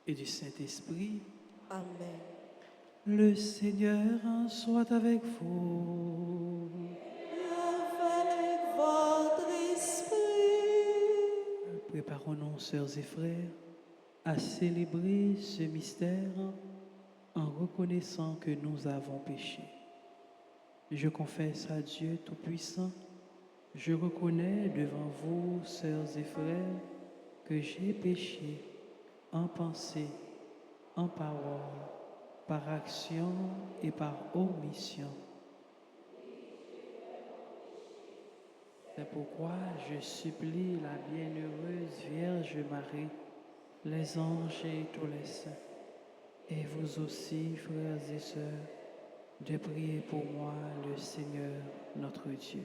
et du Saint-Esprit. Amen. Le Seigneur soit avec vous. Avec votre esprit. Préparons-nous, sœurs et frères, à célébrer ce mystère en reconnaissant que nous avons péché. Je confesse à Dieu Tout-Puissant, je reconnais devant vous, sœurs et frères, que j'ai péché en pensée, en parole, par action et par omission. C'est pourquoi je supplie la bienheureuse Vierge Marie, les anges et tous les saints, et vous aussi, frères et sœurs, de prier pour moi, le Seigneur, notre Dieu.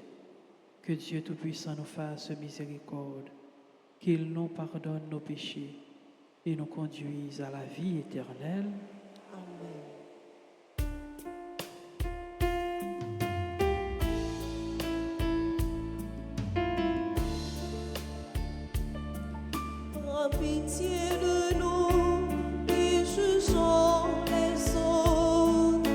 Que Dieu Tout-Puissant nous fasse miséricorde, qu'il nous pardonne nos péchés et nous conduise à la vie éternelle. Amen. Prends pitié de nous qui jugeons les autres,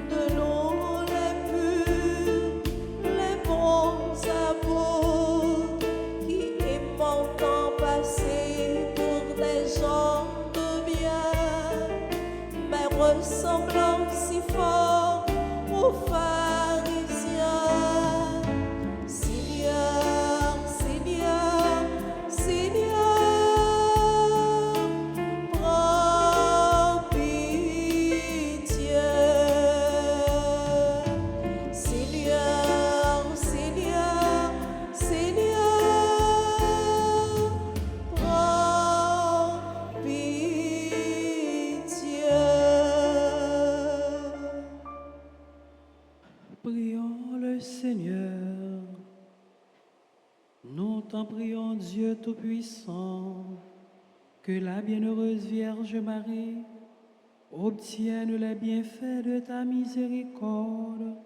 de nous les purs, les bons apôtres, qui aimons tant passer pour des gens de bien, mais ressemblant si fort aux pharisiens. Seigneur, Seigneur, Seigneur, prends pitié. Seigneur, Seigneur, Seigneur, prends pitié. Prions le Seigneur. Nous t'en prions, Dieu Tout-Puissant, que la bienheureuse Vierge Marie obtienne les bienfaits de ta miséricorde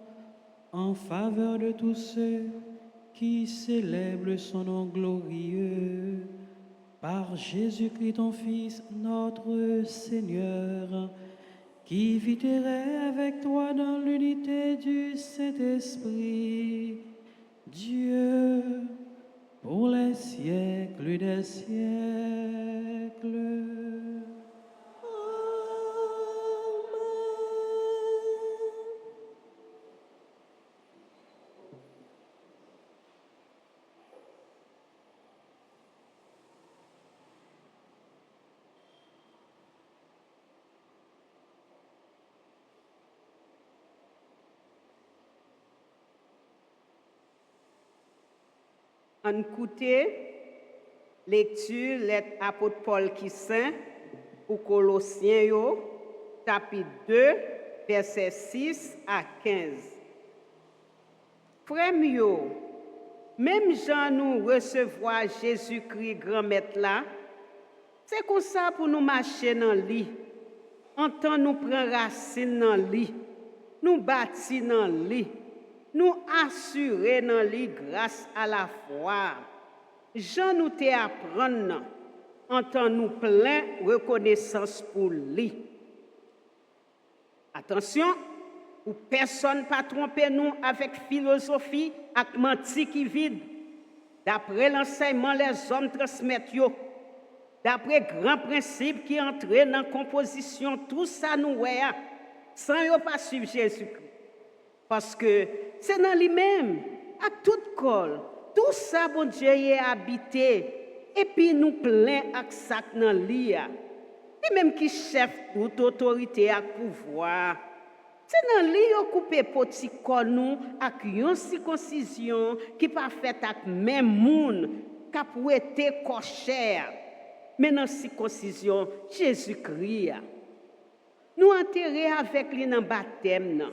en faveur de tous ceux qui célèbrent son nom glorieux. Par Jésus-Christ, ton Fils, notre Seigneur, qui vit et règne avec toi dans l'unité du Saint-Esprit, Dieu, pour les siècles des siècles. En écouter, lecture, lettre apôtre Paul qui saint, ou Colossiens, yo, chapitre 2, versets 6 à 15. Frères yo, même Jean nous recevoir Jésus-Christ grand maître là, c'est comme ça pour nous marcher dans lit. En temps nous prend racine dans lit, nous bâtir dans lit, nous assurer dans lit grâce à la foi. Jean nous te apprendre en temps nous plein reconnaissance pour lui. Attention, ou personne pas tromper nous avec philosophie et menti qui vide. D'après l'enseignement les hommes transmettent yo, d'après grands principes qui entrent dans la composition, tout ça nous voyons, sans yo pas suivre Jésus-Christ. Parce que c'est dans lui-même, à toute col, tout ça, bon Dieu, y est habité, et puis nous plein avec ça dans lui. Et même qui chef toute autorité et pouvoir. C'est dans lui qu'on coupe petit corps nous avec une circoncision qui pas faite avec même monde qui a prêté cochère. Mais dans circoncision Jésus-Christ. Nous enterrer avec lui dans baptême.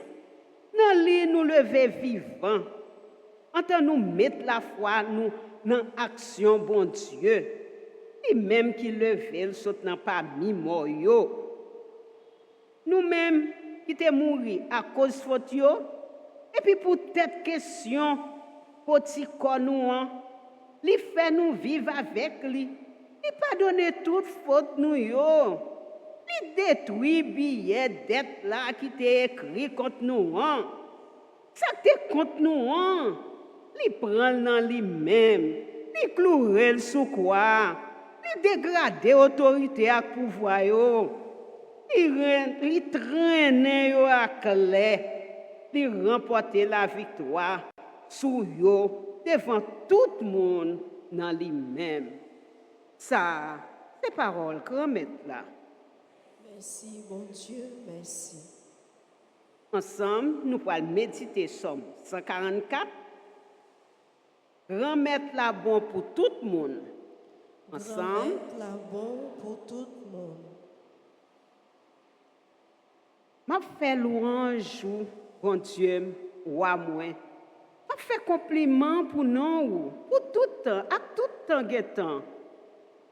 Dans lui nous lever vivant. En tant nous mettre la foi nous dans action bon Dieu. Et même qui lever le saute dans parmi mort yo. Nous-mêmes qui te mouri à cause faute yo, et puis pour cette question petit corps nous li fait nous vivre avec lui. Il pardonne toute faute nous yo. li détruit billet dette là qui t'est écrit contre nous. Ça te contre nous. Li prend dans lui-même, li clouer sous quoi, li dégrader autorité ak pouvoir yo, li traîner yo ak lè, li remporter la victoire sous yo devant tout le monde dans lui-même. Ça, c'est parole grand-mère là. Merci, bon Dieu, merci. Ensemble, nous allons méditer Somme 144. Remettre la bon pour tout le monde. Ensemble, Remettre la bon pour tout le monde. m'a fait louange, bon Dieu, roi moi. M'a fait compliment pour nous, pour tout temps, à tout temps guettant.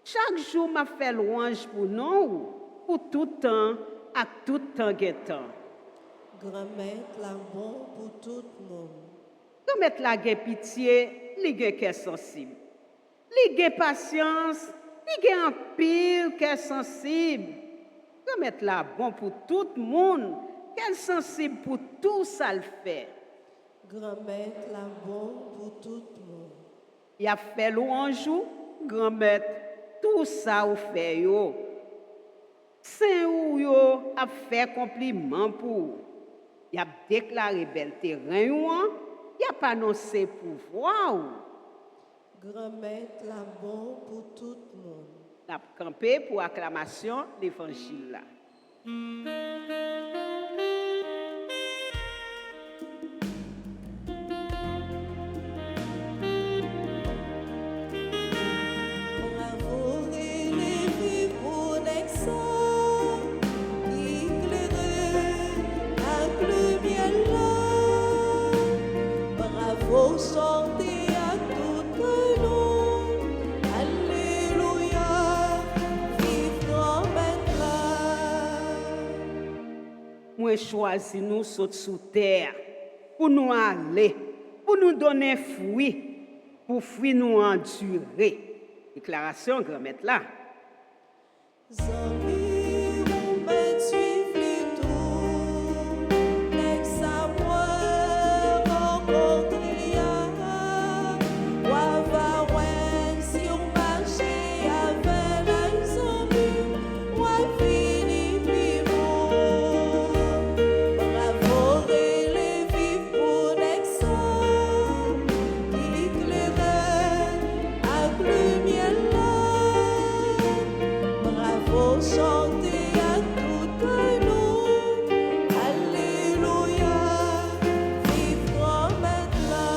Chaque jour m'a fait louange pour nous, pour tout temps, à tout temps guettant. Remettre la bon pour tout le monde. Remettre la gain pitié, li gain cœur sensible. Li gain patience, li gain en pile cœur sensible. Remettre la bon pour tout le monde, qu'elle sensible pour tout ça le fait. Remettre la bon pour tout le monde. Il a fait louange, grand-mère, tout ça ou fait yo. Saint ou yo a fait compliment pour. Il a déclaré bel terrain yo, il a pas annoncé pouvoir. Remettre la bon pour tout le monde. N'a campé pour acclamation l'évangile là. Bravo et les pour l'exa, éclairé avec le miel là. Bravo, chantez à tout nom. Alléluia, vive grand-mère là. Moi choisi nous saute sous terre pour nous aller, pour nous donner fruit, pour fruit nous endurer. Déclaration grand-mère là. Zami ou ben suivre les tours, l'exa moi rencontrer wa va ouais si on marche avec la zami, wa fini vivre. Bravo et les vivre pour l'exa, éclairé avec le miel là. Bravo, chantez à tout un nom. Alléluia, vive grand-mère là.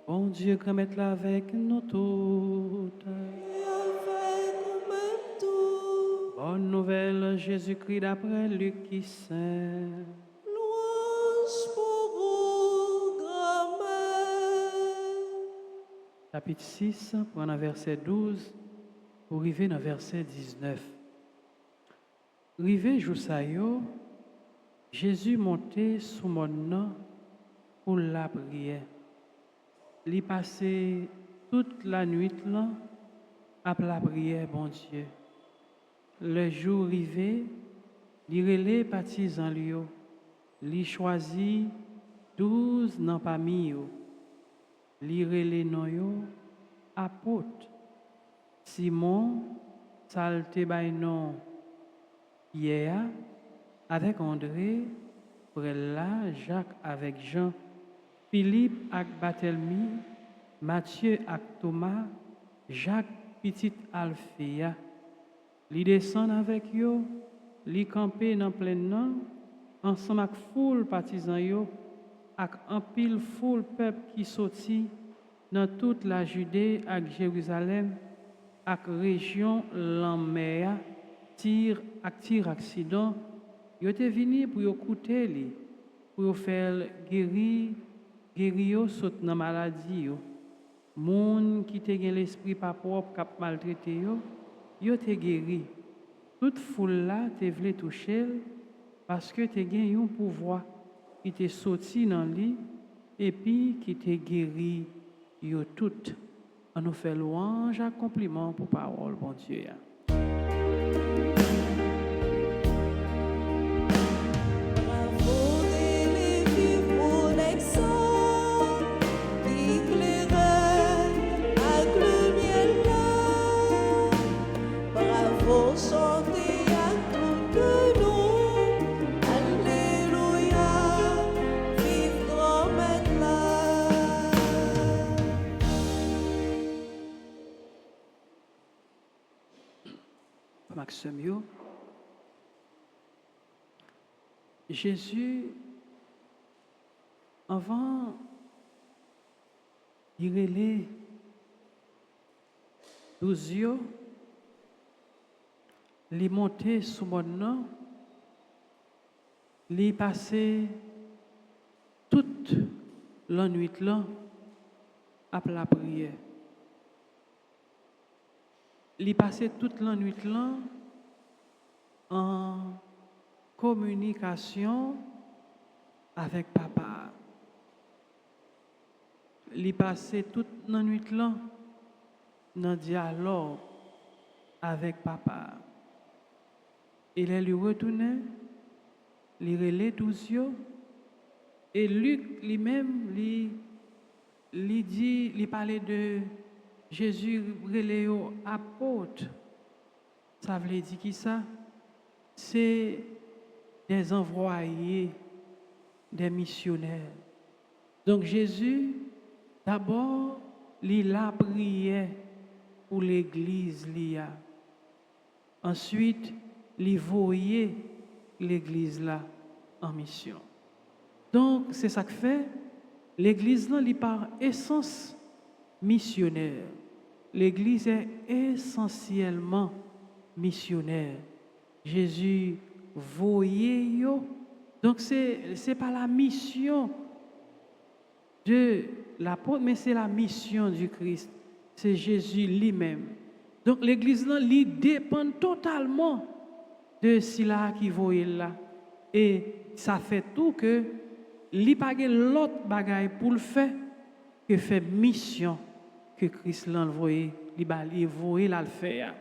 Bon Dieu, remettre là avec nous toutes. Et avec nous-mêmes tout, Bonne nouvelle, Jésus-Christ d'après Luc qui saint. louange pour vous, grand-mère. Chapitre 6, prend dans verset 12, pour arriver dans verset 19. Rivé jour ça yo, Jésus montait sous mon nom pour la prière. Il passait toute la nuit là à la prière, bon Dieu. Le jour arrivé, il relait partisans lui, il choisit 12 dans parmi eux. Il relait non yo apôtres. Simon, salte bay non Pierre, avec André, Prella, Jacques avec Jean, Philippe avec Barthélemy, Matthieu avec Thomas, Jacques petit Alphéa. Li descend avec yo, li campé dans plein nom, ensemble avec foule partisan yo, avec un pile foule peuple qui sorti dans toute la Judée avec Jérusalem, avec région Lamméa, Tyr ak Sidon, yo te vini pour yo écouter li, pour yo faire guérir yo saute dans maladie yo. Moun qui te gen l'esprit pas propre k'ap maltraité yo te guéri. Toute foule là te vle toucher parce que te gen yon pouvoir qui te sorti dans li et puis qui te guéri yo tout. On nous fait louange à compliment pour parole bon Dieu. sœurs, Jésus, avant, il relait 12 yeux, il montait sous mon nom, il passait toute la nuit là après la prière. Il passait toute la nuit là en communication avec papa. Il passait toute la nuit là dans dialogue avec papa. Il est lui retourné, il relait 12 yeux, et Luc lui-même, il dit, il parlait de Jésus relais aux apôtres. Ça veut dire qui ça? C'est des envoyés, des missionnaires. Donc Jésus, d'abord, il a prié pour l'église. Ensuite, il voyait l'église là en mission. Donc, c'est ça que fait. L'église là, il par essence missionnaire. L'église est essentiellement missionnaire. Jésus voyait yo. Donc, c'est pas la mission de l'apôtre, mais c'est la mission du Christ. C'est Jésus lui-même. Donc, l'église là, il dépend totalement de cela qui voyait là. Et ça fait tout que li pa gen l'autre bagaille pour le faire que fait mission que Christ l'a envoyé, li voyé la le faire.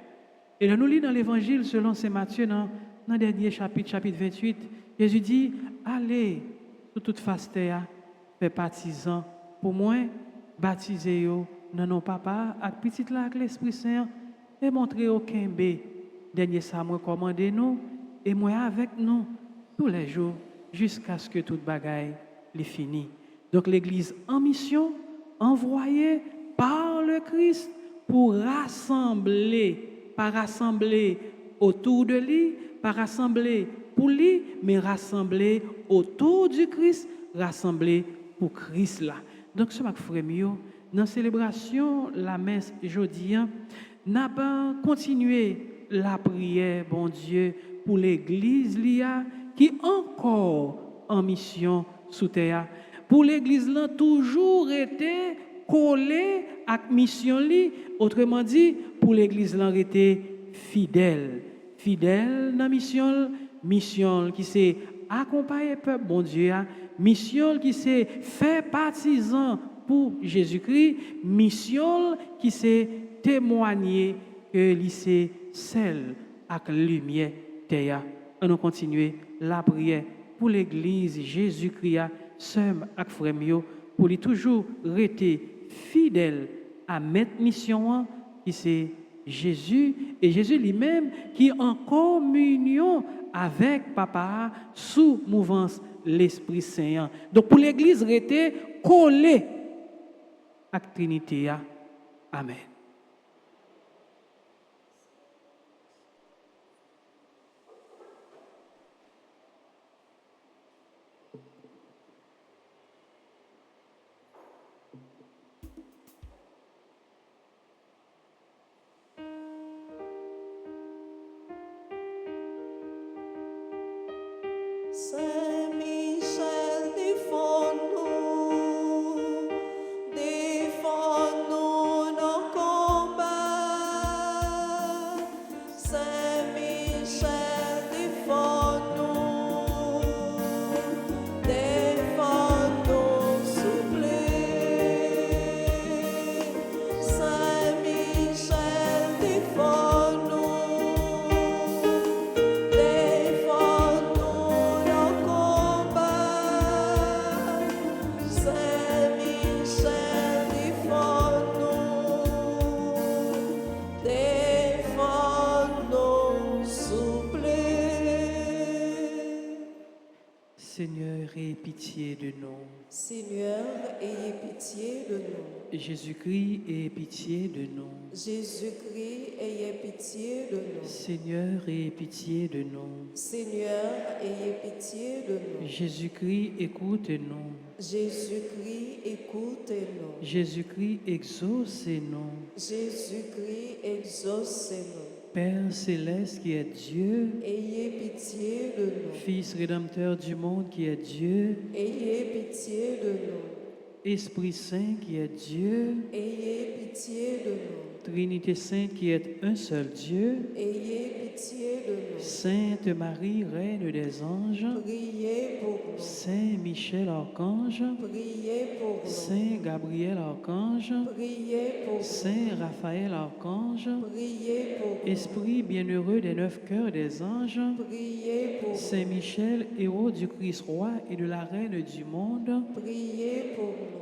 Et là nous lisons dans l'évangile selon Saint Matthieu dans le dernier chapitre 28, Jésus dit allez sur toute face terre fait partisans pour moi baptiser yo dans nos papa avec petite là avec l'Esprit Saint et montrer aucun bé dernier ça moi commander nous et moi avec nous tous les jours jusqu'à ce que toute bagaille est finie. Donc l'église en mission, envoyée par le Christ pour rassembler, pas rassembler autour de lui, pas rassembler pour lui, mais rassembler autour du Christ, rassembler pour Christ là. Donc ce matin frère dans la célébration la messe jeudi, n'a pas continué la prière bon Dieu pour l'église qui encore en mission sous terre. Pour l'église là toujours été collé à mission li, autrement dit pour l'église là été fidèle dans mission qui c'est accompagner peuple bon Dieu, mission qui c'est faire partisan pour Jésus-Christ, mission qui c'est témoigner que lui c'est celle avec lumière terre. On continue la prière pour l'église Jésus-Christ, seul avec frère pour lui toujours rester fidèle à mettre mission qui c'est Jésus et Jésus lui-même qui est en communion avec papa sous mouvance l'Esprit Saint. Donc pour l'église rester collée à la Trinité. Amen. Saint-Michel, défends-nous nos Seigneur, aie pitié de nous. Seigneur, ayez pitié de nous. Jésus-Christ, aie pitié de nous. Jésus-Christ, ayez pitié de nous. Seigneur, aie pitié de nous. Seigneur, ayez pitié de nous. Jésus-Christ, écoute-nous. Jésus-Christ, écoutez-nous. Jésus-Christ, exauce-nous. Jésus-Christ, exaucez-nous. Père céleste qui est Dieu, Ayez pitié de nous. Fils rédempteur du monde qui est Dieu, Ayez pitié de nous. Esprit Saint qui est Dieu, Ayez pitié de nous. Trinité Sainte qui est un seul Dieu, Ayez pitié de nous. Sainte Marie, Reine des anges, Priez pour nous. Saint Michel Archange, Priez pour nous. Saint Gabriel Archange, Priez pour nous. Saint Raphaël Archange, Priez pour nous. Esprit bienheureux des 9 cœurs des anges, Priez pour nous. Saint Michel, héros du Christ roi et de la Reine du monde, Priez pour nous.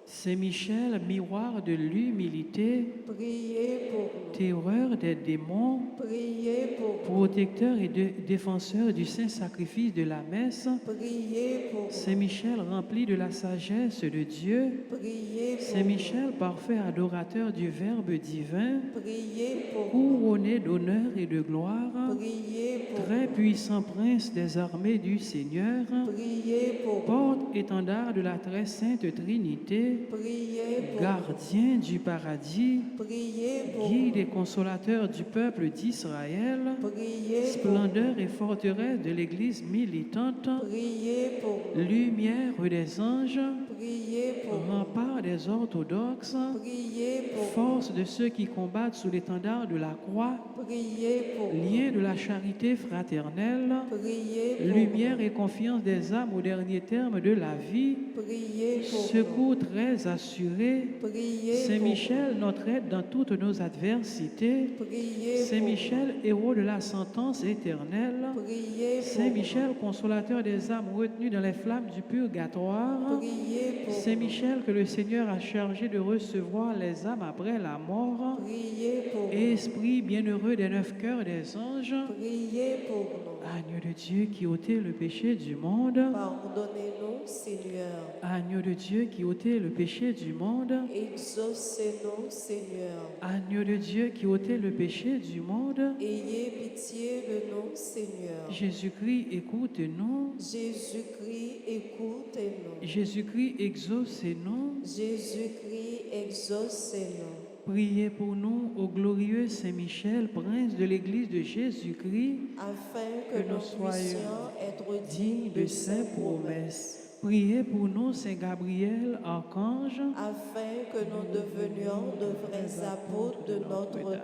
Saint Michel, miroir de l'humilité, Priez pour nous. terreur des démons, Priez pour nous. protecteur et défenseur du saint sacrifice de la messe, Priez pour nous. Saint Michel, rempli de la sagesse de Dieu, Priez pour Saint Michel, parfait adorateur du Verbe divin, nous. Priez pour nous. couronné d'honneur et de gloire, Priez pour très puissant prince des armées du Seigneur, nous. Priez pour nous. porte-étendard de la très sainte Trinité, Priez pour nous. gardien du paradis, Priez pour nous. guide et consolateur du peuple d'Israël, Priez pour nous. splendeur et forteresse de l'Église militante, Priez pour nous. lumière des anges, Priez pour nous. rempart des orthodoxes, Priez pour nous. force de ceux qui combattent sous l'étendard de la croix, Priez pour nous. lien de la charité fraternelle, Priez pour lumière et confiance des âmes au dernier terme de la vie, nous. Priez pour nous. secours très assuré, Priez Saint pour Michel, notre aide dans toutes nos adversités, nous. Priez Saint pour Michel, héros de la sentence éternelle, nous. Priez pour Saint nous. Michel, consolateur des âmes retenues dans les flammes du purgatoire, Priez pour Saint nous. Michel, que le Seigneur a chargé de recevoir les âmes après la mort, Priez pour nous. Esprit bienheureux des 9 cœurs des anges, Priez pour nous. Agneau de Dieu qui ôtait le péché du monde, Pardonnez-nous, Seigneur. Agneau de Dieu qui ôtait le péché du monde, Exaucez-nous, Seigneur. Agneau de Dieu qui ôtait le péché du monde, Ayez pitié de nous, Seigneur. Jésus-Christ, écoute-nous. Jésus-Christ, écoutez-nous. Jésus-Christ, exauce-nous. Jésus-Christ, exaucez-nous. Priez pour nous, ô glorieux Saint Michel, prince de l'Église de Jésus-Christ, Afin que que nous nous soyons puissions être dignes dignes de ses promesses. Priez pour nous, Saint Gabriel, archange. Afin que nous devenions de vrais apôtres de Notre-Dame.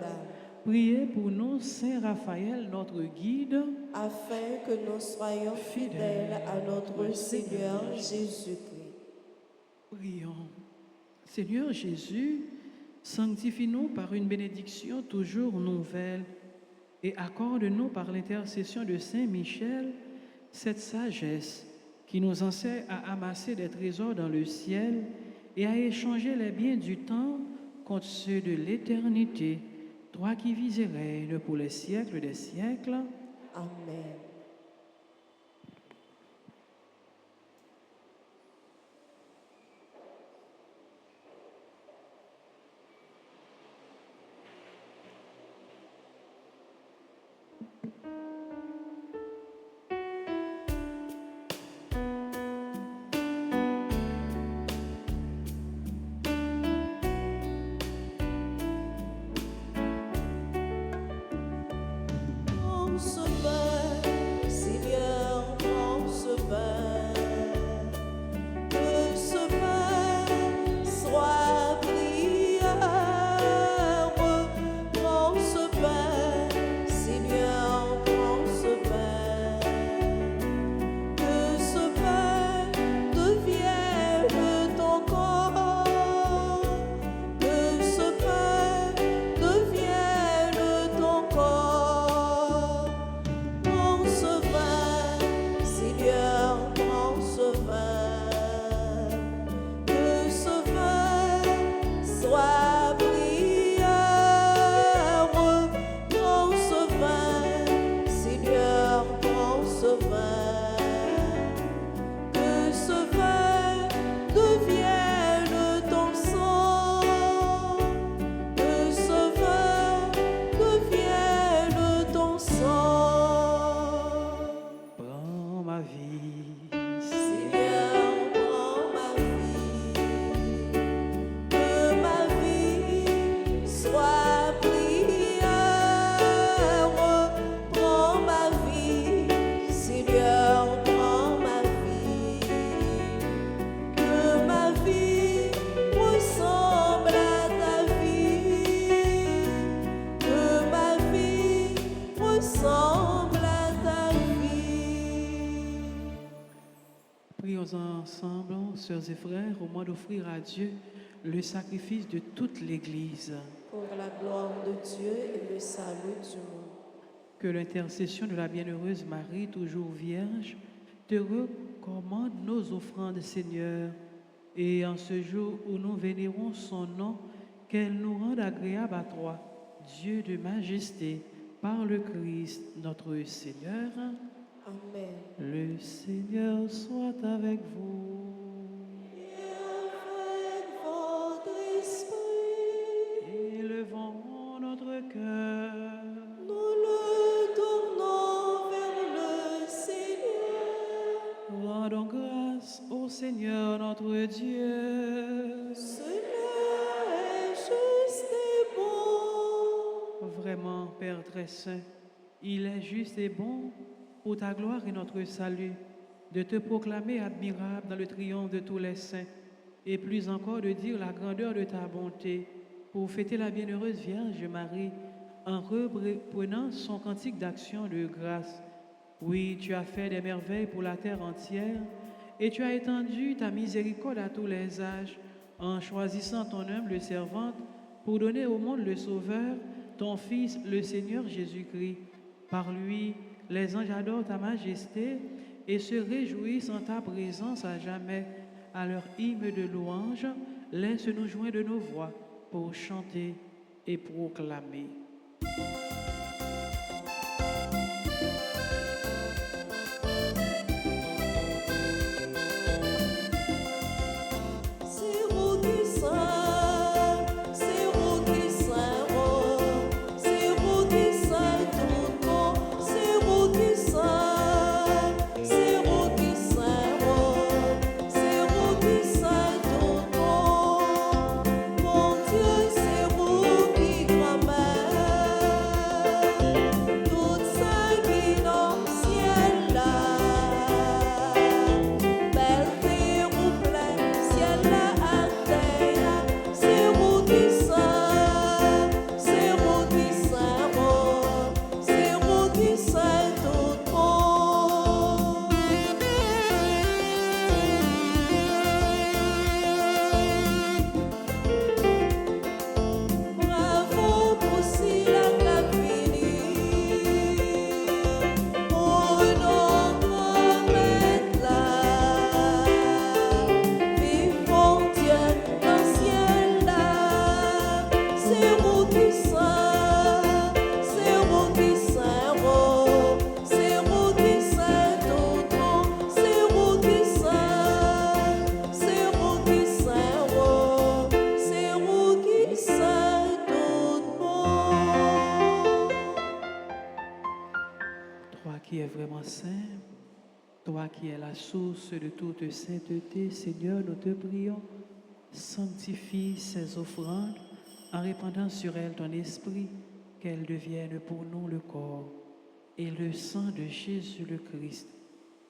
Priez pour nous, Saint Raphaël, notre guide. Afin que nous soyons fidèles à notre Seigneur Jésus-Christ. Prions. Seigneur Jésus, sanctifie-nous par une bénédiction toujours nouvelle et accorde-nous par l'intercession de Saint Michel cette sagesse qui nous enseigne à amasser des trésors dans le ciel et à échanger les biens du temps contre ceux de l'éternité. Toi qui vis et règnes pour les siècles des siècles. Amen. Prends ce pain, Seigneur, prends ce pain. Que ce pain soit prière. Prends ce pain, Seigneur, prends ce pain. Que ce pain devienne ton corps. Que ce pain devienne ton corps. Prends ce pain, Seigneur, prends ce pain. Que ce pain soit prière. Prends ce pain, Seigneur, prends ce pain. Prions ensemble, sœurs et frères, au moment d'offrir à Dieu le sacrifice de toute l'Église. pour la gloire de Dieu et le salut du monde. Que l'intercession de la bienheureuse Marie, toujours vierge, te recommande nos offrandes, Seigneur. Et en ce jour où nous vénérons son nom, qu'elle nous rende agréable à toi, Dieu de majesté, par le Christ notre Seigneur. Amen. Le Seigneur soit avec vous. Et avec votre esprit, Élevons notre cœur. nous le tournons vers le Seigneur. Rendons grâce au Seigneur notre Dieu. Cela est juste et bon. Vraiment, Père très saint, il est juste et bon pour ta gloire et notre salut de te proclamer admirable dans le triomphe de tous les saints et plus encore de dire la grandeur de ta bonté pour fêter la bienheureuse Vierge Marie en reprenant son cantique d'action de grâce. Oui, tu as fait des merveilles pour la terre entière et tu as étendu ta miséricorde à tous les âges en choisissant ton humble servante pour donner au monde le Sauveur, ton Fils, le Seigneur Jésus-Christ. Par lui, les anges adorent ta majesté et se réjouissent en ta présence à jamais. À leur hymne de louange, laisse-nous joindre nos voix pour chanter et proclamer. C'est vous qui saint, c'est vous qui saint, oh, c'est vous qui saint tout nom, c'est vous qui saint, c'est vous qui saint, oh, c'est vous qui saint tout nom. Mon Dieu, c'est vous qui grand-mère, tout ça qui dans le ciel là, belle terre ou plein ciel là à terre, c'est vous qui saint, c'est vous qui saint, oh, c'est vous qui saint tout monde. Bravo pour si la fini pour notre maître là. Vive mon Dieu dans le ciel là. C'est vous qui saint, c'est vous qui saint, oh, c'est vous qui saint tout monde, c'est vous qui saint, c'est vous qui saint, oh, c'est vous qui saint tout monde. Toi qui es vraiment saint, toi qui es la source de toute sainteté, Seigneur, nous te prions, sanctifie ces offrandes en répandant sur elles ton esprit, qu'elles deviennent pour nous le corps et le sang de Jésus le Christ,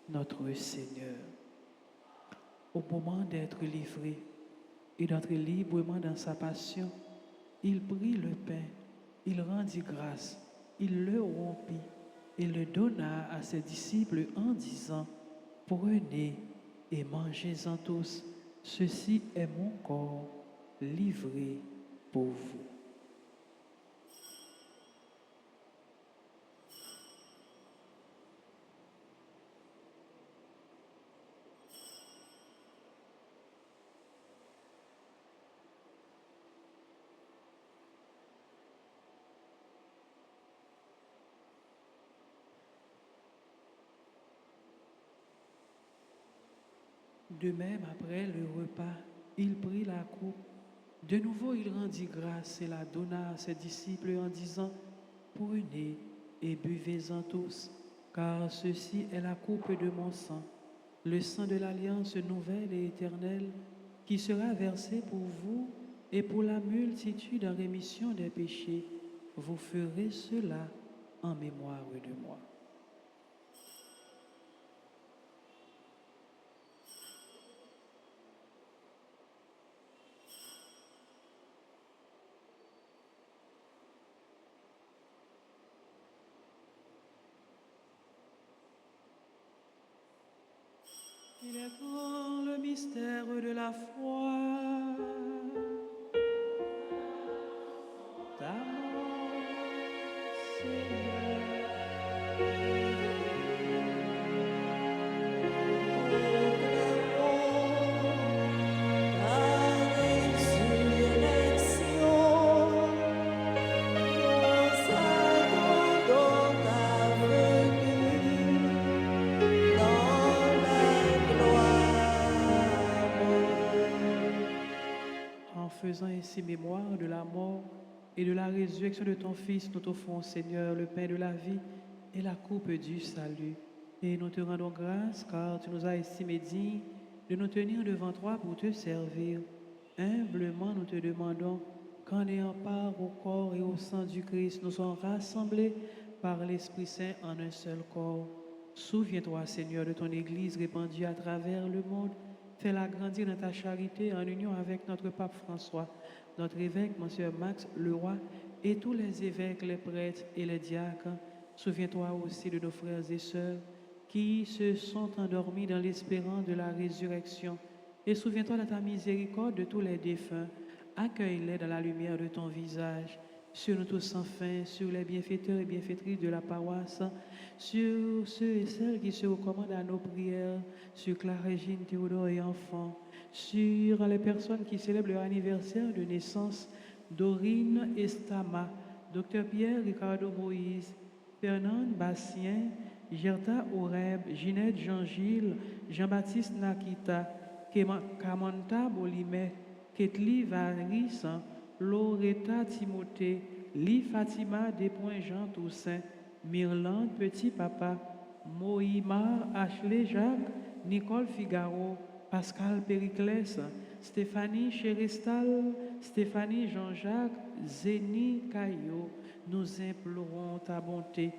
notre Seigneur. Au moment d'être livré et d'entrer librement dans sa passion, il prit le pain, il rendit grâce, il le rompit et le donna à ses disciples en disant, prenez et mangez-en tous, ceci est mon corps livré pour vous. De même, après le repas, il prit la coupe. De nouveau, il rendit grâce et la donna à ses disciples en disant, prenez et buvez-en tous, car ceci est la coupe de mon sang, le sang de l'alliance nouvelle et éternelle, qui sera versé pour vous et pour la multitude en rémission des péchés. Vous ferez cela en mémoire de moi. Il est grand le mystère de la foi. Ta mort, Seigneur. En faisant ainsi mémoire de la mort et de la résurrection de ton Fils, nous t'offrons, Seigneur, le pain de la vie et la coupe du salut. Et nous te rendons grâce car tu nous as estimés dignes de nous tenir devant toi pour te servir. Humblement, nous te demandons qu'en ayant part au corps et au sang du Christ, nous soyons rassemblés par l'Esprit Saint en un seul corps. Souviens-toi, Seigneur, de ton Église répandue à travers le monde. Fais-la grandir dans ta charité en union avec notre pape François, notre évêque, Monsieur Max Leroy, et tous les évêques, les prêtres et les diacres. Souviens-toi aussi de nos frères et sœurs qui se sont endormis dans l'espérance de la résurrection. Et souviens-toi de ta miséricorde de tous les défunts. Accueille-les dans la lumière de ton visage. Sur nous tous sans fin, sur les bienfaiteurs et bienfaitrices de la paroisse, sur ceux et celles qui se recommandent à nos prières, sur Claire-Régine, Théodore et enfants, sur les personnes qui célèbrent leur anniversaire de naissance, Dorine Estama, Dr Pierre Ricardo Moïse, Fernand Bastien, Gerta Oreb, Ginette Jean-Gilles, Jean-Baptiste Nakita, Kamanta Bolimé, Ketli Varis, Loretta Timothée, Li Fatima Despoints-Jean Toussaint, Myrland Petit Papa, Moïmar Ashley Jacques, Nicole Figaro, Pascal Périclès, Stéphanie Chéristal, Stéphanie Jean-Jacques, Zénie Caillot, nous implorons ta bonté.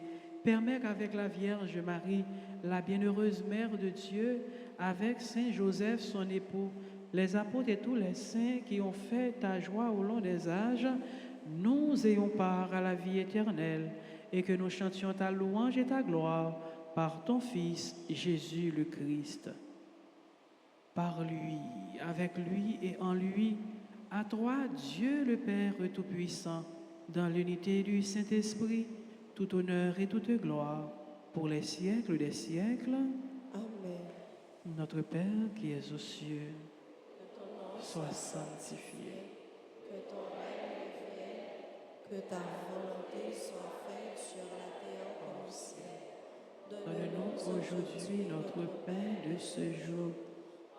Permets qu'avec la Vierge Marie, la bienheureuse Mère de Dieu, avec Saint Joseph, son époux, les apôtres et tous les saints qui ont fait ta joie au long des âges, nous ayons part à la vie éternelle et que nous chantions ta louange et ta gloire par ton Fils Jésus le Christ. Par lui, avec lui et en lui, à toi, Dieu le Père Tout-Puissant, dans l'unité du Saint-Esprit, tout honneur et toute gloire, pour les siècles des siècles. Amen. Notre Père qui es aux cieux, sois sanctifié. Que ton règne vienne, que ta volonté soit faite sur la terre comme au ciel. Donne-nous aujourd'hui notre pain de ce jour.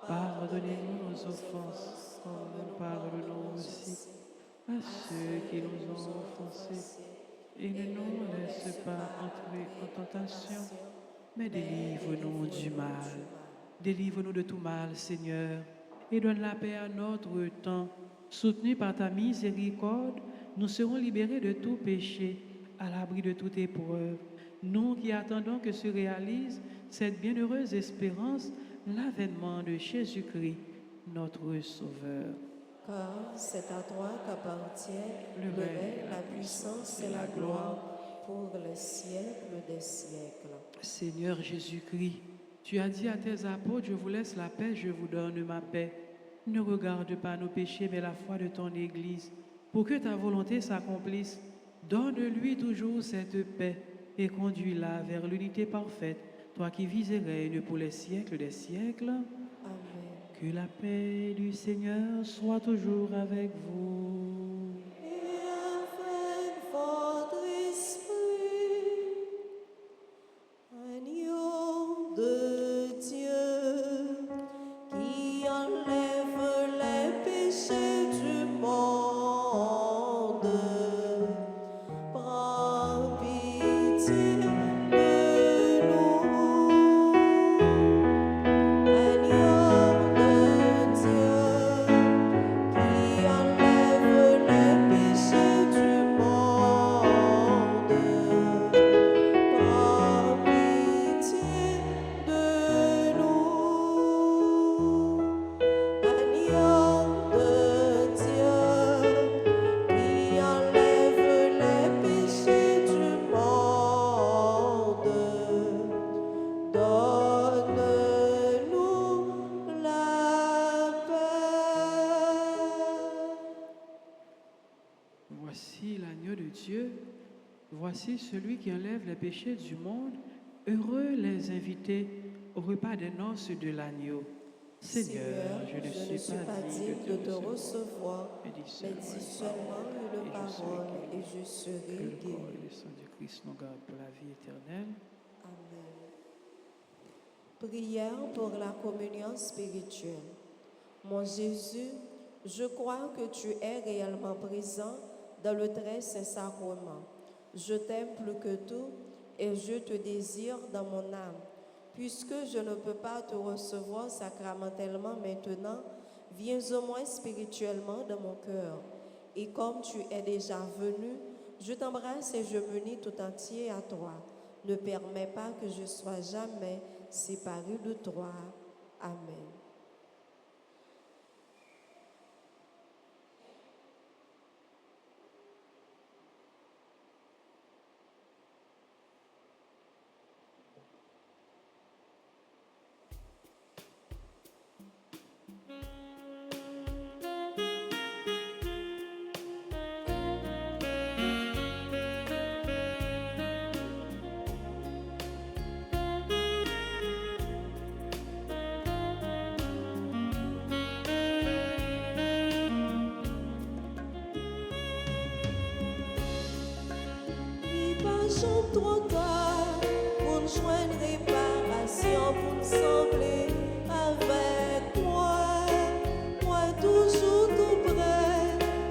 Pardonnez-nous nos offenses, comme nous pardonnons aussi à ceux qui nous ont offensés. Et ne nous laisse pas entrer en tentation, mais délivre-nous du mal. Délivre-nous de tout mal, Seigneur, et donne la paix à notre temps. Soutenus par ta miséricorde, nous serons libérés de tout péché, à l'abri de toute épreuve. Nous qui attendons que se réalise cette bienheureuse espérance, l'avènement de Jésus-Christ, notre Sauveur. Car c'est à toi qu'appartiennent Le le règne, règne, la puissance et la gloire pour les siècles des siècles. Seigneur Jésus-Christ, tu as dit à tes apôtres, je vous laisse la paix, je vous donne ma paix. Ne regarde pas nos péchés, mais la foi de ton Église. Pour que ta volonté s'accomplisse, donne-lui toujours cette paix et conduis-la vers l'unité parfaite, toi qui vis et règnes pour les siècles des siècles. Amen. Que la paix du Seigneur soit toujours avec vous. Et avec votre esprit, agneau de Dieu, qui enlève les péchés du monde, prends pitié de nous. Agneau de Dieu, qui enlève Voici celui qui enlève les péchés du monde. Heureux les invités au repas des noces de l'agneau. Seigneur, je ne suis pas digne de te recevoir, mais dis mais seulement dis seulement une parole et je serai que le corps guéri. et le sang du Christ nous gardent pour la vie éternelle. Amen. Prière pour la communion spirituelle. Mon Jésus, je crois que tu es réellement présent dans le très saint sacrement. Je t'aime plus que tout et je te désire dans mon âme. Puisque je ne peux pas te recevoir sacramentellement maintenant, viens au moins spirituellement dans mon cœur. Et comme tu es déjà venu, je t'embrasse et je m'unis tout entier à toi. Ne permets pas que je sois jamais séparé de toi. Amen. Chante trop tard pour nous joindre réparation, pour nous sembler avec moi. Moi toujours tout près,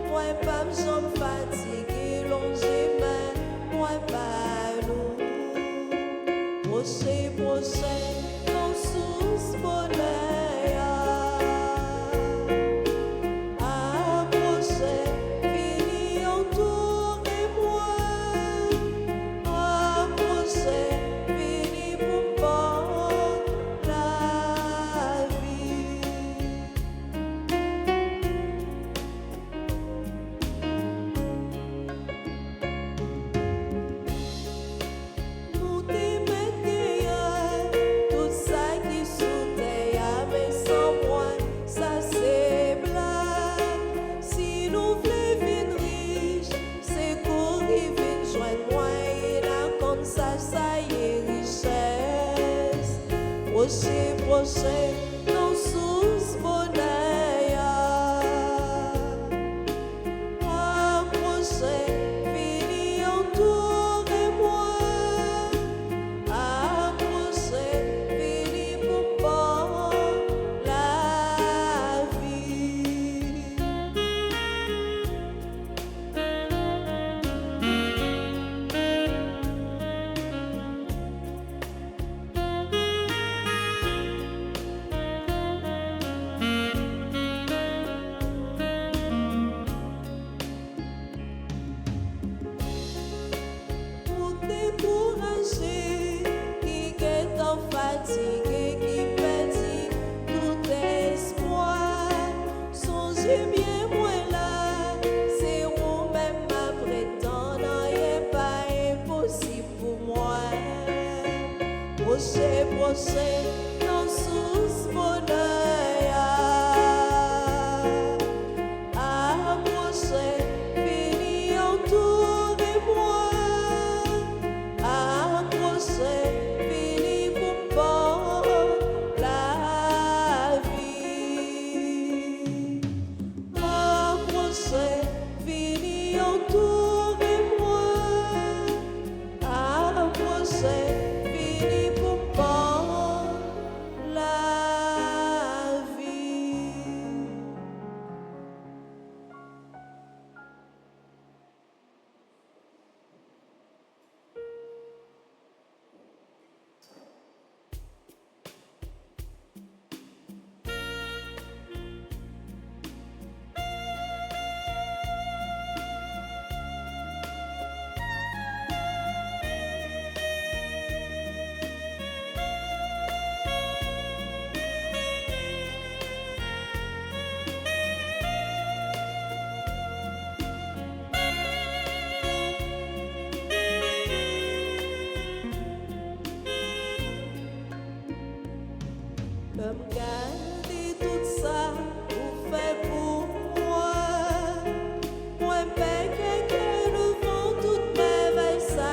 moi pas me jambe fatiguée, longé mais moi pas lourd. Prochain, non sous bonheur. Approchez, fini entourez-moi. Fini pour moi la vie. Nous t'aimer tout ça qui sous terre, mais sans moi, ça c'est blague. Si nous voulons vivre riche, c'est courir vite, joindre-moi. Ça y est, richesse. Prochain, non sous bonheur. Approchez, fini entourez-moi. Approchez, fini pour moi la vie. Fatigué qui perdit tout espoir, songez bien moi là, c'est vous-même ma prétendant, et pas impossible pour moi. Prochain, non sous bonheur. Approchez, fini entourez-moi. Approchez, la vie. Approchez, fini entourez-moi. Approchez, fini pour moi la vie. Comme garder tout ça, vous faites pour moi. Moi, que le vent, toute merveille, ça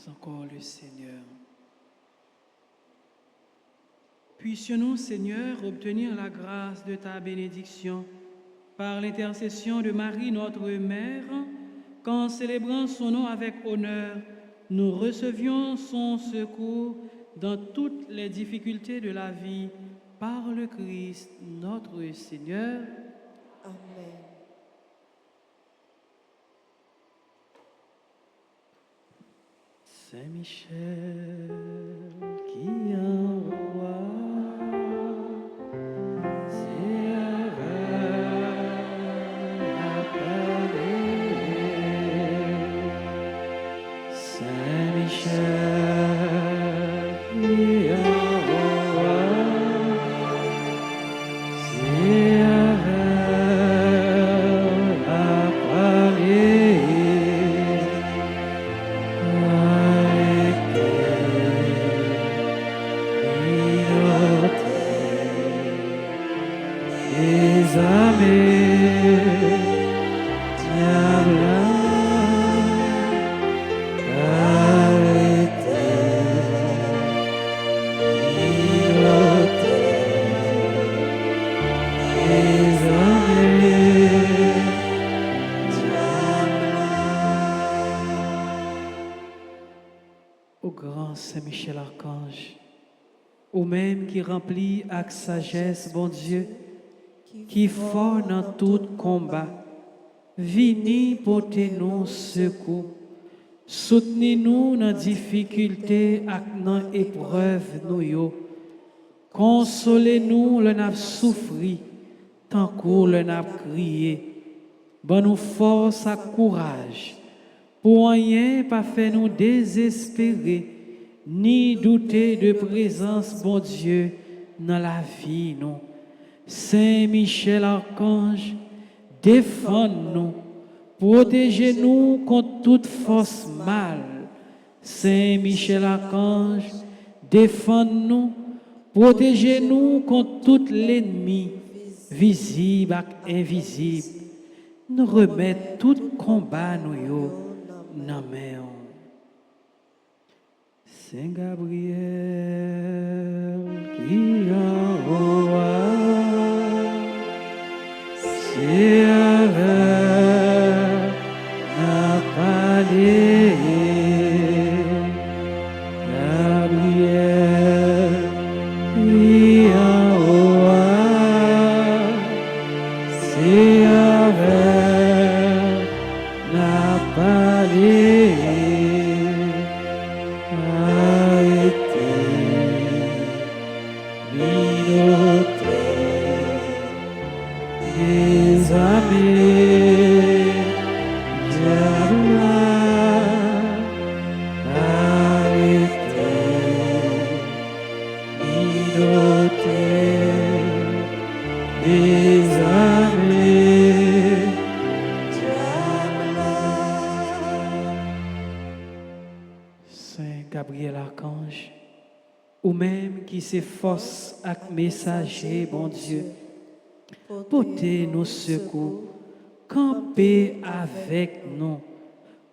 encore le Seigneur. Puissions-nous, Seigneur, obtenir la grâce de ta bénédiction par l'intercession de Marie, notre Mère, qu'en célébrant son nom avec honneur, nous recevions son secours dans toutes les difficultés de la vie par le Christ, notre Seigneur. Amen. Saint-Michel qui envoie ses Saint-Michel qui envoie ses Au grand Saint-Michel Archange, au même qui remplit avec sagesse, bon Dieu, qui fort dans tout combat, vini porter nous secours, soutenez-nous dans difficulté et dans épreuve nous yo, consolez-nous le n'a souffri, tant qu'on le n'a crié, bon nous force et courage, pour rien pas fait nous désespérer, ni douter de présence, bon Dieu, dans la vie nous. Saint Michel Archange, défends-nous, protégez-nous contre toute force mal. Saint Michel Archange, défends-nous, protégez-nous contre tout l'ennemi, visible et invisible. Nous remettons tout combat nous yo dans main. Saint Gabriel qui envoie ses rêves à parler. Gabriel qui envoie ses rêves à parler. Saint Gabriel Archange, ou même qui s'efforce avec messager, bon Dieu, portez nos secours, campez avec nous.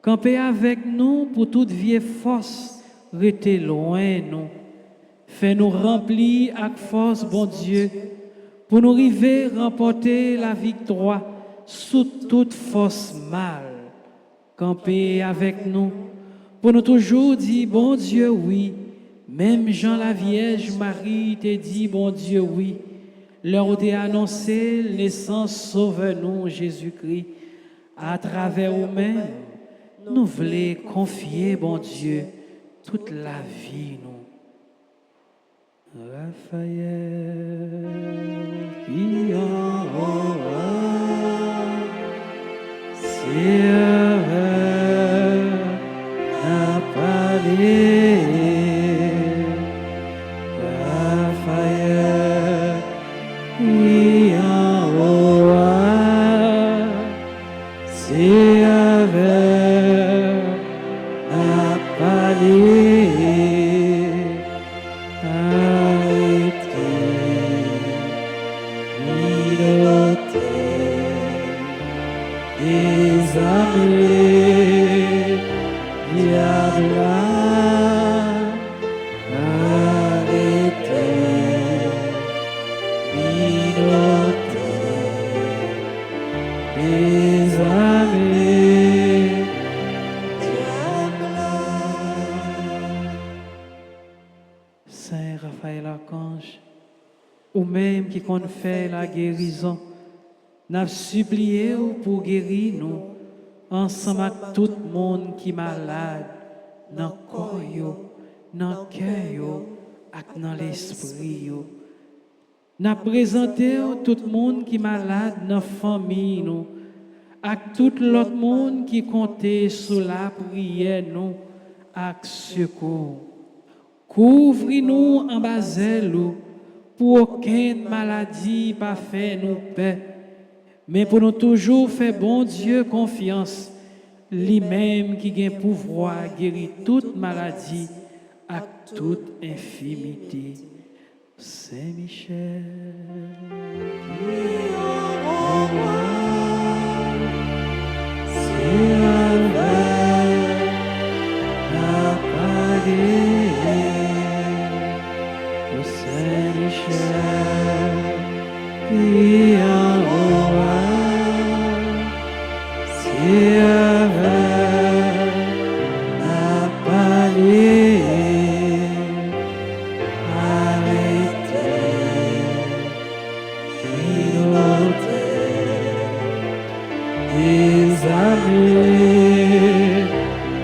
Campez avec nous pour toute vieille force, restez loin nous. Fais-nous remplir avec force, bon Dieu, pour nous arriver remporter la victoire sous toute force mal. Campez avec nous, pour nous toujours dire, bon Dieu, oui. Même Jean la Vierge Marie t'a dit, bon Dieu, oui. Leur t'a annoncé naissance sauve-nous, Jésus-Christ. À travers nous-mêmes, nous voulons confier, bon Dieu, toute la vie, nous. Raphaël qui envoie ses rêves à parler. Raphaël qui envoie ses rêves à parler. Is archange, ou même qui qu'on fait la guérison, n'a supplié pour guérir nous, ensemble avec tout le monde qui est malade, dans le corps, dans le cœur, et dans l'esprit. N'a présenté tout le monde qui est malade dans la famille, nous, avec tout l'autre monde qui comptait sur la prière, nous, avec secours. Couvre-nous en basel pour aucune maladie pas fait nous paix, mais pour nous toujours faire bon Dieu confiance, lui-même qui a pouvoir guérir toute maladie et toute infirmité. Saint-Michel, au roi, c'est la au Saint-Michel, qui en roi, c'est la palais. Amis,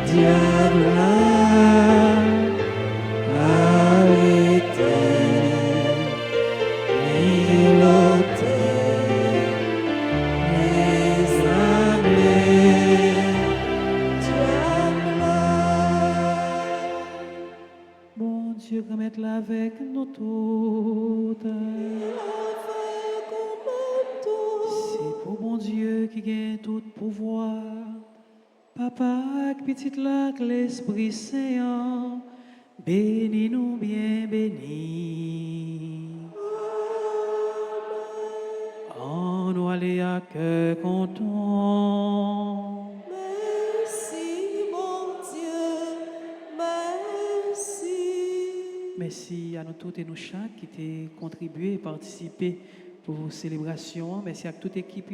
diable, arrêtez, milotez, mes amis, diable. Bon Dieu, remette-la avec nous toutes. C'est pour bon Dieu qui gagne tout pouvoir. Papa, petite lac, l'Esprit Saint, bénis-nous bien bénis. En nous aller à cœur content. Merci, mon Dieu, merci. Merci à nous toutes et nous chaque qui t'ont contribué et participé pour vos célébrations. Merci à toute l'équipe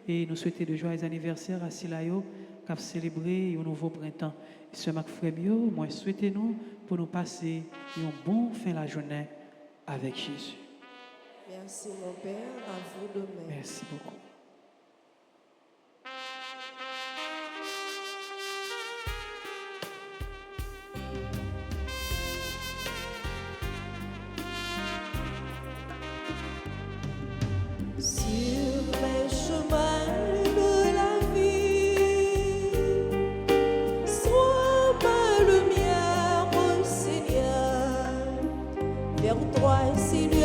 et nous souhaitons de joyeux anniversaire à Silayo qui a célébré un nouveau printemps. Et ce Marc Frémio, moi souhaitez-nous pour nous passer un bon fin de la journée avec Jésus. Merci, mon Père, à vous de même. Merci beaucoup. Sur les chemins de la vie, sois ma lumière, Seigneur. Vers toi, Seigneur.